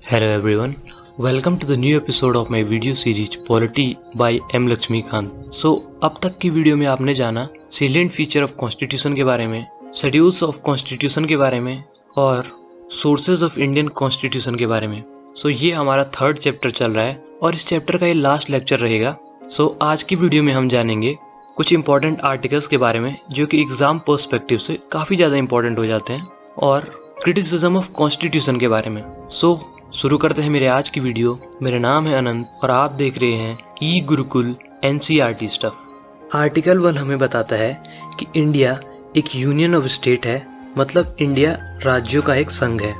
Hello everyone, welcome to the new episode of my video series Polity by M. Laxmikant. अब तक की video में आपने जाना सेलिएंट फीचर ऑफ कॉन्स्टिट्यूशन के बारे में, शेड्यूल्स ऑफ कॉन्स्टिट्यूशन के बारे में और सोर्सेज ऑफ इंडियन कॉन्स्टिट्यूशन के बारे में। ये हमारा थर्ड चैप्टर चल रहा है और इस चैप्टर का ये लास्ट लेक्चर रहेगा। आज की वीडियो में हम जानेंगे कुछ इंपॉर्टेंट आर्टिकल्स के बारे में जो कि एग्जाम पर्सपेक्टिव से काफ़ी ज़्यादा इंपॉर्टेंट हो जाते हैं और क्रिटिसिज्म ऑफ कॉन्स्टिट्यूशन के बारे में। शुरू करते हैं मेरे आज की वीडियो। मेरा नाम है अनंत और आप देख रहे हैं ई गुरुकुल NCERT स्टफ। आर्टिकल 1 हमें बताता है कि इंडिया एक यूनियन ऑफ स्टेट है, मतलब इंडिया राज्यों का एक संघ है।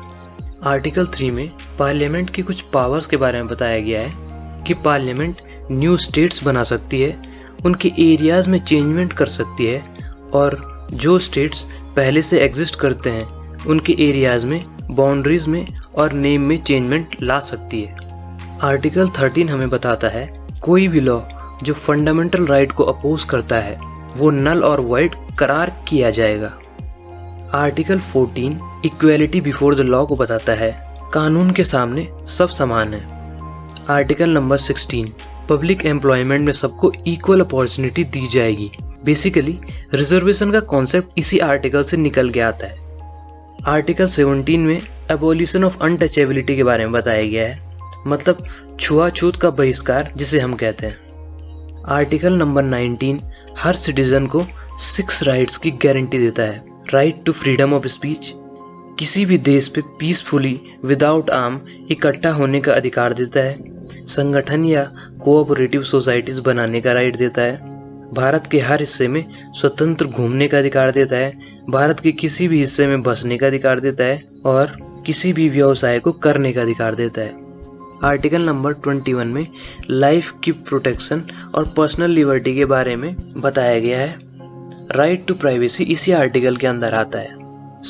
आर्टिकल 3 में पार्लियामेंट की कुछ पावर्स के बारे में बताया गया है कि पार्लियामेंट न्यू स्टेट्स बना सकती है, उनके एरियाज में चेंजमेंट कर सकती है और जो स्टेट्स पहले से एग्जिस्ट करते हैं उनके एरियाज में, बाउंड्रीज में और नेम में चेंजमेंट ला सकती है। आर्टिकल 13 हमें बताता है कोई भी लॉ जो फंडामेंटल राइट को अपोज करता है वो नल और वॉइड करार किया जाएगा। Article 14 equality before the law को बताता है, कानून के सामने सब समान है। आर्टिकल नंबर 16 पब्लिक एम्प्लॉयमेंट में सबको इक्वल अपॉर्चुनिटी दी जाएगी। बेसिकली रिजर्वेशन का कॉन्सेप्ट इसी आर्टिकल से निकल के आता है। आर्टिकल 17 में एबोलिशन ऑफ अनटचेबिलिटी के बारे में बताया गया है, मतलब छुआछूत का बहिष्कार जिसे हम कहते हैं। आर्टिकल नंबर 19 हर सिटीजन को 6 राइट्स की गारंटी देता है। Right to freedom of speech, किसी भी देश पे पीसफुली विदाउट आर्म इकट्ठा होने का अधिकार देता है। संगठन या कोऑपरेटिव सोसाइटीज बनाने का राइट देता है। भारत के हर हिस्से में स्वतंत्र घूमने का अधिकार देता है। भारत के किसी भी हिस्से में बसने का अधिकार देता है और किसी भी व्यवसाय को करने का अधिकार देता है। आर्टिकल नंबर 21 में लाइफ की प्रोटेक्शन और पर्सनल लिबर्टी के बारे में बताया गया है। राइट टू प्राइवेसी इसी आर्टिकल के अंदर आता है।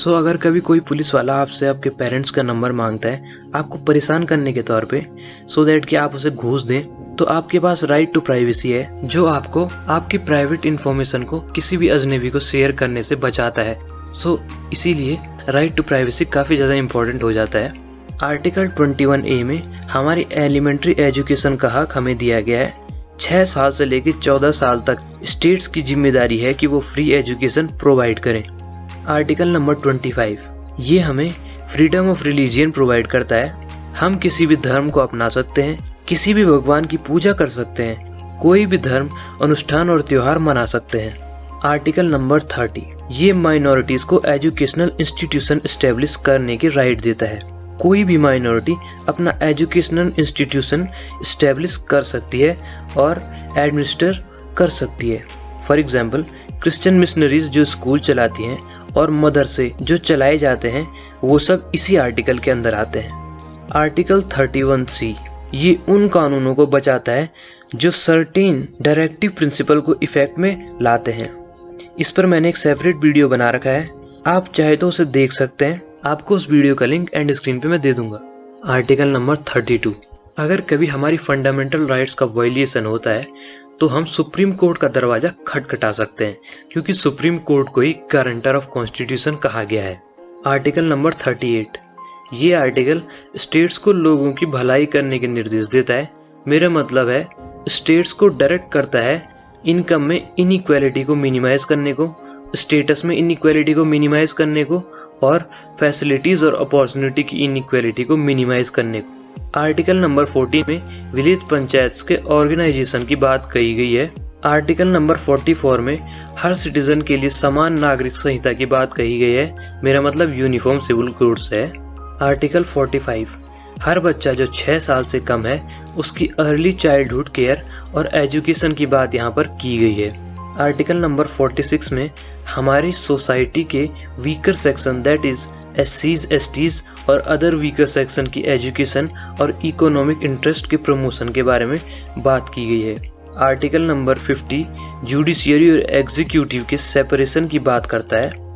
अगर कभी कोई पुलिस वाला आपसे आपके पेरेंट्स का नंबर मांगता है आपको परेशान करने के तौर पे, सो दैट कि आप उसे घूस दें, तो आपके पास राइट टू प्राइवेसी है जो आपको आपकी प्राइवेट इंफॉर्मेशन को किसी भी अजनबी को शेयर करने से बचाता है। इसीलिए राइट टू प्राइवेसी काफ़ी ज़्यादा इंपॉर्टेंट हो जाता है। आर्टिकल 21A में हमारी एलिमेंट्री एजुकेशन का हक हमें दिया गया है। 6 साल से लेकर 14 साल तक स्टेट्स की जिम्मेदारी है कि वो फ्री एजुकेशन प्रोवाइड करें। आर्टिकल नंबर 25 ये हमें फ्रीडम ऑफ रिलीजियन प्रोवाइड करता है। हम किसी भी धर्म को अपना सकते हैं, किसी भी भगवान की पूजा कर सकते हैं, कोई भी धर्म अनुष्ठान और त्योहार मना सकते हैं। आर्टिकल नंबर 30 ये माइनॉरिटीज को एजुकेशनल इंस्टीट्यूशन एस्टेब्लिश करने की राइट देता है। कोई भी माइनॉरिटी अपना एजुकेशनल इंस्टीट्यूशन एस्टेब्लिश कर सकती है और एडमिनिस्टर कर सकती है। फॉर एग्जाम्पल क्रिश्चियन मिशनरीज जो स्कूल चलाती हैं और मदरसे जो चलाए जाते हैं वो सब इसी आर्टिकल के अंदर आते हैं। आर्टिकल 31C ये उन कानूनों को बचाता है जो सर्टेन डायरेक्टिव प्रिंसिपल को इफेक्ट में लाते हैं। इस पर मैंने एक सेपरेट वीडियो बना रखा है, आप चाहे तो उसे देख सकते हैं। आपको उस वीडियो का लिंक एंड स्क्रीन पे मैं दे दूंगा। आर्टिकल नंबर 32 अगर कभी हमारी फंडामेंटल राइट्स का वायलेशन होता है तो हम सुप्रीम कोर्ट का दरवाजा खटखटा सकते हैं, क्योंकि सुप्रीम कोर्ट को ही गारंटर ऑफ कॉन्स्टिट्यूशन कहा गया है। आर्टिकल नंबर 38 ये आर्टिकल स्टेट्स को लोगों की भलाई करने के निर्देश देता है। मेरा मतलब है स्टेट्स को डायरेक्ट करता है इनकम में इनइक्वालिटी को मिनिमाइज करने को, स्टेटस में इनइक्वालिटी को मिनिमाइज करने को और फैसिलिटीज और अपॉर्चुनिटी की इनइक्वालिटी को मिनिमाइज करने को। आर्टिकल नंबर 14 में विलेज पंचायत के ऑर्गेनाइजेशन की बात कही गई है। आर्टिकल नंबर 44 में हर सिटीजन के लिए समान नागरिक संहिता की बात कही गई है। मेरा मतलब यूनिफॉर्म सिविल कोड्स है। आर्टिकल 45 हर बच्चा जो 6 साल से कम है उसकी अर्ली चाइल्डहुड केयर और एजुकेशन की बात यहाँ पर की गई है। आर्टिकल नंबर 46 में हमारी सोसाइटी के weaker section that is SCs, STs और अदर वीकर सेक्शन की एजुकेशन और इकोनॉमिक इंटरेस्ट के प्रमोशन के बारे में बात की गई है। आर्टिकल नंबर 50 जुडिशियरी और एग्जीक्यूटिव के सेपरेशन की बात करता है।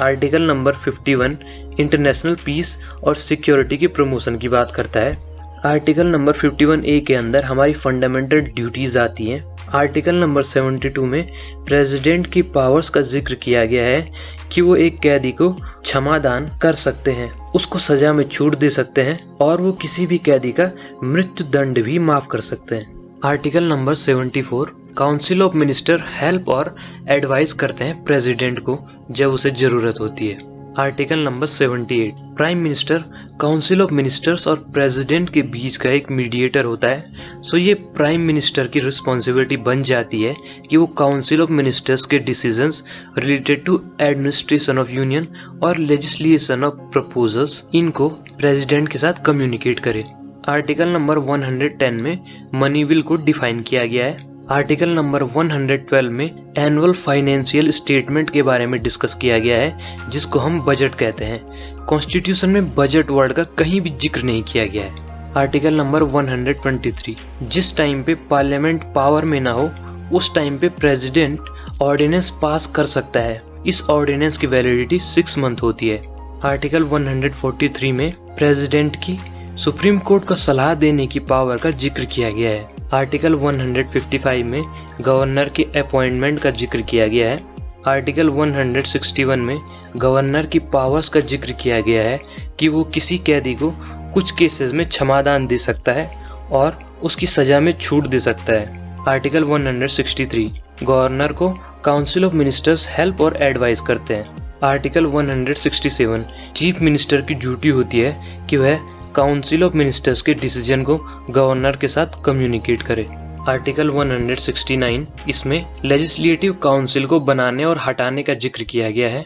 आर्टिकल नंबर 51 इंटरनेशनल पीस और सिक्योरिटी के प्रमोशन की बात करता है। आर्टिकल नंबर 51A के अंदर हमारी फंडामेंटल ड्यूटीज आती हैं। आर्टिकल नंबर 72 में प्रेसिडेंट की पावर्स का जिक्र किया गया है कि वो एक कैदी को क्षमादान कर सकते हैं, उसको सजा में छूट दे सकते हैं और वो किसी भी कैदी का मृत्यु दंड भी माफ कर सकते हैं। Article number 74 council of minister help और एडवाइस करते हैं प्रेसिडेंट को जब उसे जरूरत होती है। Article number 78 prime minister council of ministers और प्रेसिडेंट के बीच का एक मीडिएटर होता है। सो ये प्राइम मिनिस्टर की रिस्पॉन्सिबिलिटी बन जाती है कि वो काउंसिल ऑफ मिनिस्टर्स के decisions related to administration of union और लेजिस्लेशन ऑफ प्रपोजल्स इनको प्रेसिडेंट के साथ कम्युनिकेट करे। आर्टिकल नंबर 110 में मनी बिल को डिफाइन किया गया है। आर्टिकल नंबर 112 में एनुअल फाइनेंशियल स्टेटमेंट के बारे में डिस्कस किया गया है, जिसको हम बजट कहते हैं। कॉन्स्टिट्यूशन में बजट वर्ड का कहीं भी जिक्र नहीं किया गया है। आर्टिकल नंबर 123 जिस टाइम पे पार्लियामेंट पावर में ना हो उस टाइम पे प्रेसिडेंट ऑर्डिनेंस पास कर सकता है। इस ऑर्डिनेंस की वैलिडिटी 6 मंथ होती है। आर्टिकल 143 में प्रेसिडेंट की सुप्रीम कोर्ट को सलाह देने की पावर का जिक्र किया गया है। आर्टिकल 155 में गवर्नर के अपॉइंटमेंट का जिक्र किया गया है। आर्टिकल 161 में गवर्नर की पावर्स का जिक्र किया गया है कि वो किसी कैदी को कुछ केसेस में क्षमादान दे सकता है और उसकी सजा में छूट दे सकता है। आर्टिकल 163 गवर्नर को काउंसिल ऑफ मिनिस्टर्स हेल्प और एडवाइस करते हैं। आर्टिकल 167 चीफ मिनिस्टर की ड्यूटी होती है कि वह काउंसिल ऑफ मिनिस्टर्स के डिसीजन को गवर्नर के साथ कम्युनिकेट करे। आर्टिकल 169 इसमें लेजिस्लेटिव काउंसिल को बनाने और हटाने का जिक्र किया गया है।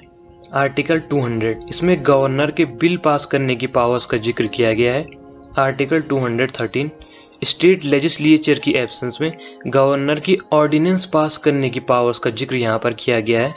आर्टिकल 200 इसमें गवर्नर के बिल पास करने की पावर्स का जिक्र किया गया है। आर्टिकल 213 स्टेट लेजिस्लेचर की एब्सेंस में गवर्नर की ऑर्डिनेंस पास करने की पावर्स का जिक्र यहाँ पर किया गया है।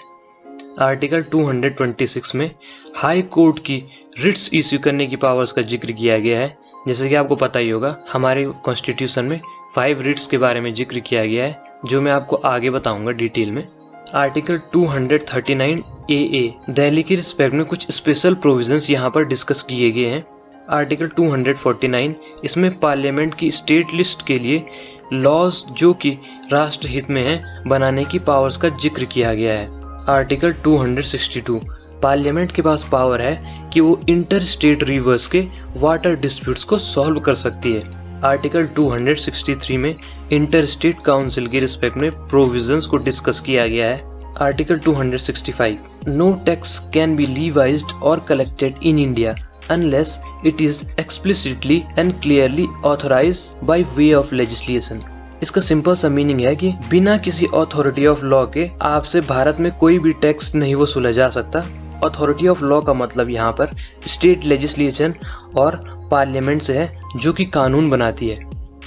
आर्टिकल 226 में हाई कोर्ट की रिट्स इश्यू करने की पावर्स का जिक्र किया गया है। जैसे कि आपको पता ही होगा हमारे कॉन्स्टिट्यूशन में 5 रिट्स के बारे में जिक्र किया गया है, जो मैं आपको आगे बताऊंगा डिटेल में। आर्टिकल 239 AA दिल्ली के रिस्पेक्ट में कुछ स्पेशल प्रोविजंस यहाँ पर डिस्कस किए गए हैं। आर्टिकल 249 इसमें पार्लियामेंट की स्टेट लिस्ट के लिए लॉज जो कि राष्ट्रहित में है बनाने की पावर्स का जिक्र किया गया है। आर्टिकल 262 पार्लियामेंट के पास पावर है कि वो इंटर स्टेट रिवर्स के वाटर डिस्प्यूट्स को सॉल्व कर सकती है। आर्टिकल 263 में इंटर स्टेट काउंसिल के रिस्पेक्ट में प्रोविजंस को डिस्कस किया गया है। Article 265 no tax can be levied और collected in India unless it is explicitly and clearly authorised by way of legislation. इसका सिंपल सा मीनिंग है कि बिना किसी अथॉरिटी ऑफ लॉ के आपसे भारत में कोई भी टैक्स नहीं वसूला जा सकता। अथॉरिटी ऑफ लॉ का मतलब यहाँ पर स्टेट लेजिस्लेशन और पार्लियामेंट से है, जो कि कानून बनाती है।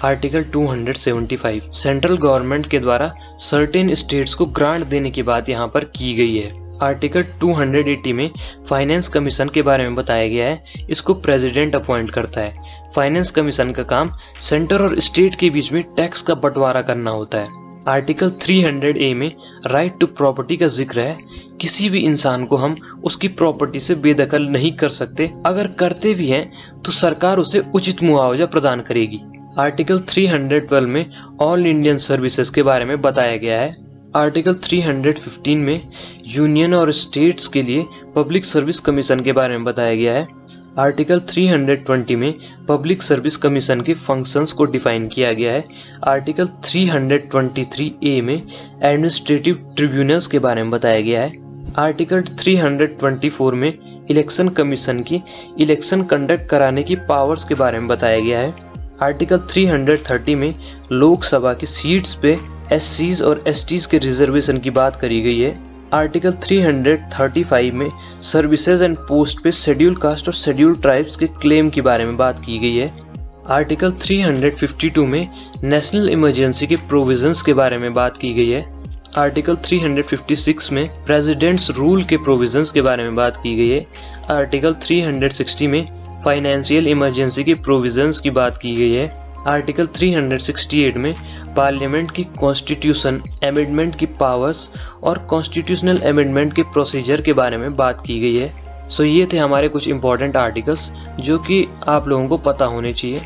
आर्टिकल 275 सेंट्रल गवर्नमेंट के द्वारा सर्टेन स्टेट्स को ग्रांट देने की बात यहाँ पर की गई है। आर्टिकल 280 में फाइनेंस कमीशन के बारे में बताया गया है। इसको प्रेसिडेंट अपॉइंट करता है। फाइनेंस कमीशन का काम सेंटर और स्टेट के बीच में टैक्स का बंटवारा करना होता है। आर्टिकल 300A में राइट टू प्रॉपर्टी का जिक्र है। किसी भी इंसान को हम उसकी प्रॉपर्टी से बेदखल नहीं कर सकते। अगर करते भी हैं तो सरकार उसे उचित मुआवजा प्रदान करेगी। आर्टिकल 312 में ऑल इंडियन सर्विसेज के बारे में बताया गया है। आर्टिकल 315 में यूनियन और स्टेट्स के लिए पब्लिक सर्विस कमीशन के बारे में बताया गया है। आर्टिकल 320 में पब्लिक सर्विस कमीशन के फंक्शंस को डिफाइन किया गया है। आर्टिकल 323A में एडमिनिस्ट्रेटिव ट्रिब्यूनल्स के बारे में बताया गया है। आर्टिकल 324 में इलेक्शन कमीशन की इलेक्शन कंडक्ट कराने की पावर्स के बारे में बताया गया है। आर्टिकल 330 में लोकसभा की सीट्स पे SCs और STs के रिजर्वेशन की बात करी गई है। आर्टिकल 335 में सर्विसेज एंड पोस्ट पे शेड्यूल कास्ट और शेड्यूल ट्राइब्स के क्लेम के बारे में बात की गई है। आर्टिकल 352 में नेशनल इमरजेंसी के प्रोविजंस के बारे में बात की गई है। आर्टिकल 356 में प्रेसिडेंट्स रूल के प्रोविजंस के बारे में बात की गई है। आर्टिकल 360 में फाइनेंशियल इमरजेंसी के प्रोविजंस की बात की गई है। आर्टिकल 368 में पार्लियामेंट की कॉन्स्टिट्यूशन अमेंडमेंट की पावर्स और कॉन्स्टिट्यूशनल अमेंडमेंट के प्रोसीजर के बारे में बात की गई है। सो ये थे हमारे कुछ इंपॉर्टेंट आर्टिकल्स जो कि आप लोगों को पता होने चाहिए।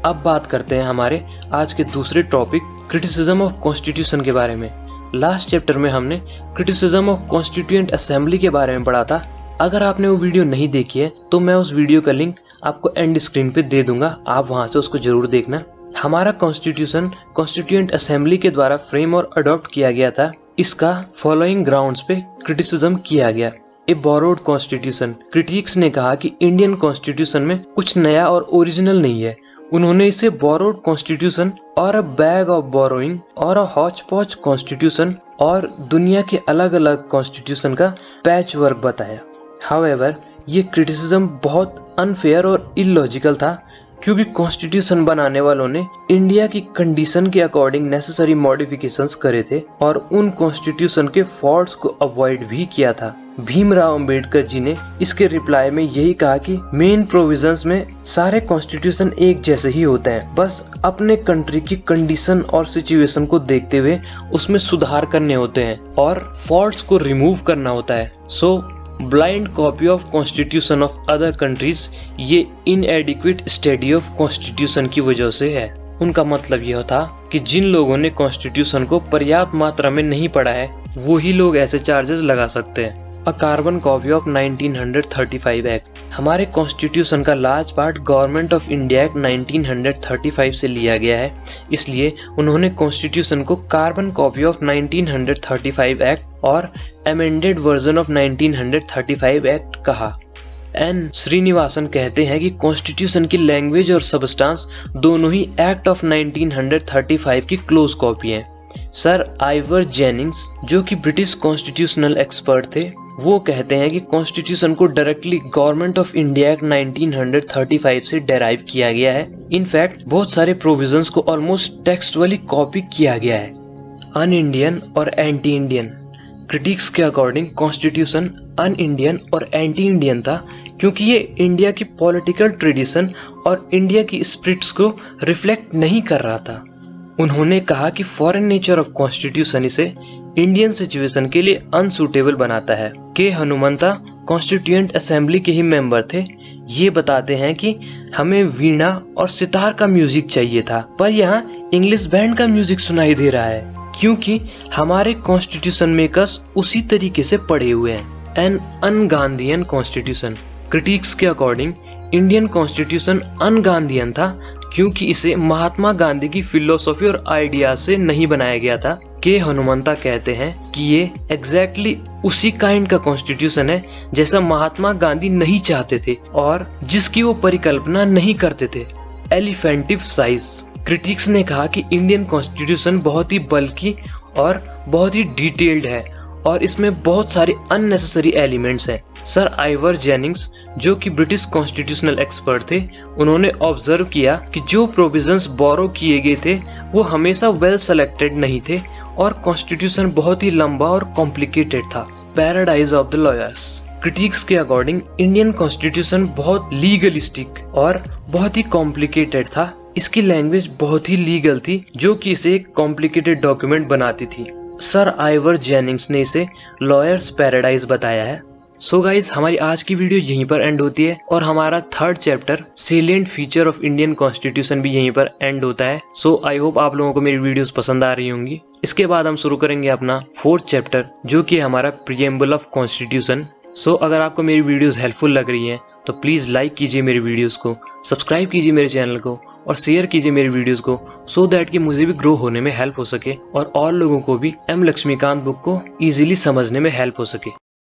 अब बात करते हैं हमारे आज के दूसरे टॉपिक क्रिटिसिज्म ऑफ कॉन्स्टिट्यूशन के बारे में। लास्ट चैप्टर में हमने क्रिटिसिज्म ऑफ कॉन्स्टिट्यूएंट असेंबली के बारे में पढ़ा था। अगर आपने वो वीडियो नहीं देखी है तो मैं उस वीडियो का लिंक आपको एंड स्क्रीन पे दे दूंगा, आप वहां से उसको जरूर देखना। हमारा कॉन्स्टिट्यूशन कॉन्स्टिट्यूएंट असेंबली के द्वारा फ्रेम और अडॉप्ट किया गया था। इसका फॉलोइंग ग्राउंड्स पे क्रिटिसिज्म किया गया। ए बोरोड कॉन्स्टिट्यूशन। क्रिटिक्स ने कहा कि इंडियन कॉन्स्टिट्यूशन में कुछ नया और ओरिजिनल नहीं है। उन्होंने इसे बोरोड कॉन्स्टिट्यूशन और अ बैग ऑफ बोरोइंग और अ हॉच पॉच कॉन्स्टिट्यूशन और दुनिया के अलग अलग कॉन्स्टिट्यूशन का पैच वर्क बताया। हाउएवर, ये क्रिटिसिज्म बहुत अनफेयर और इलॉजिकल था, क्योंकि कॉन्स्टिट्यूशन बनाने वालों ने इंडिया की कंडीशन के अकॉर्डिंग नेसेसरी मॉडिफिकेशंस करे थे और उन कॉन्स्टिट्यूशन के फॉल्ट्स को अवॉइड भी किया था। भीमराव अंबेडकर जी ने इसके रिप्लाई में यही कहा कि मेन प्रोविजंस में सारे कॉन्स्टिट्यूशन एक जैसे ही होते हैं, बस अपने कंट्री की कंडीशन और सिचुएशन को देखते हुए उसमें सुधार करने होते हैं और फॉल्ट्स को रिमूव करना होता है। सो blind copy of constitution of other countries ये इनएडिक्वेट स्टडी ऑफ कॉन्स्टिट्यूशन की वजह से है। उनका मतलब यह था कि जिन लोगों ने कॉन्स्टिट्यूशन को पर्याप्त मात्रा में नहीं पढ़ा है वही लोग ऐसे चार्जेस लगा सकते हैं। A carbon copy of 1935 act. हमारे कॉन्स्टिट्यूशन का large part government of India act 1935 से लिया गया है, इसलिए उन्होंने कॉन्स्टिट्यूशन को कार्बन कॉपी ऑफ 1935 एक्ट और अमेंडेड वर्जन ऑफ 1935 एक्ट कहा। एन श्रीनिवासन कहते हैं कि कॉन्स्टिट्यूशन की लैंग्वेज और सबस्टांस दोनों ही एक्ट ऑफ 1935 की क्लोज कॉपी हैं। सर आइवर जेनिंग्स, जो कि ब्रिटिश कॉन्स्टिट्यूशनल एक्सपर्ट थे, वो कहते हैं कि कॉन्स्टिट्यूशन को directly government of India act 1935 से डेराइव किया गया है। इनफैक्ट बहुत सारे प्रोविजंस को ऑलमोस्ट टेक्सचुअली कॉपी किया गया है। अन इंडियन और एंटी इंडियन। क्रिटिक्स के अकॉर्डिंग कॉन्स्टिट्यूशन अन इंडियन और एंटी इंडियन था, क्योंकि ये इंडिया की पॉलिटिकल ट्रेडिशन और इंडिया की स्पिरिट्स को रिफ्लेक्ट नहीं कर रहा था। उन्होंने कहा कि फॉरेन नेचर ऑफ कॉन्स्टिट्यूशन इसे इंडियन सिचुएशन के लिए अनसूटेबल बनाता है। के हनुमंता कॉन्स्टिट्यूएंट असेंबली के ही मेंबर थे। ये बताते हैं कि हमें वीणा और सितार का म्यूजिक चाहिए था, पर यहाँ इंग्लिश बैंड का म्यूजिक सुनाई दे रहा है, क्योंकि हमारे कॉन्स्टिट्यूशन मेकर्स उसी तरीके से पढ़े हुए हैं। An unGandhian constitution. क्रिटिक्स के अकॉर्डिंग इंडियन कॉन्स्टिट्यूशन अनगांधीयन था, क्योंकि इसे महात्मा गांधी की फिलोसॉफी और आइडियाज से नहीं बनाया गया था। के हनुमंता कहते हैं कि ये एग्जैक्टली उसी काइंड का कॉन्स्टिट्यूशन है जैसा महात्मा गांधी नहीं चाहते थे और जिसकी वो परिकल्पना नहीं करते थे। एलिफेंटिव साइज। क्रिटिक्स ने कहा कि इंडियन कॉन्स्टिट्यूशन बहुत ही बल्कि और बहुत ही डिटेल्ड है और इसमें बहुत सारे अननेसेसरी एलिमेंट्स हैं। सर आइवर जेनिंग्स, जो कि ब्रिटिश कॉन्स्टिट्यूशनल एक्सपर्ट थे, उन्होंने ऑब्जर्व किया कि जो प्रोविजंस बोरो किए गए थे वो हमेशा वेल सेलेक्टेड नहीं थे और कॉन्स्टिट्यूशन बहुत ही लंबा और कॉम्प्लिकेटेड था। Paradise of the lawyers. Critics के अकॉर्डिंग इंडियन कॉन्स्टिट्यूशन बहुत लीगलिस्टिक और बहुत ही कॉम्प्लिकेटेड था। इसकी लैंग्वेज बहुत ही लीगल थी, जो कि इसे एक कॉम्प्लिकेटेड डॉक्यूमेंट बनाती थी। सर आइवर जेनिंग्स ने इसे लॉयर्स पैराडाइज बताया है। सो गाइज, हमारी आज की वीडियो यहीं पर एंड होती है और हमारा third chapter salient feature of Indian constitution भी यहीं पर एंड होता है। सो आई होप आप लोगों को मेरी वीडियोस पसंद आ रही होंगी। इसके बाद हम शुरू करेंगे अपना फोर्थ चैप्टर, जो कि हमारा प्रीएम्बल ऑफ कॉन्स्टिट्यूशन। सो अगर आपको मेरी वीडियोस हेल्पफुल लग रही हैं तो प्लीज लाइक कीजिए मेरी वीडियोस को, सब्सक्राइब कीजिए मेरे चैनल को और शेयर कीजिए मेरी वीडियोस को, सो दैट कि मुझे भी ग्रो होने में हेल्प हो सके और लोगों को भी एम लक्ष्मीकांत बुक को इजीली समझने में हेल्प हो सके।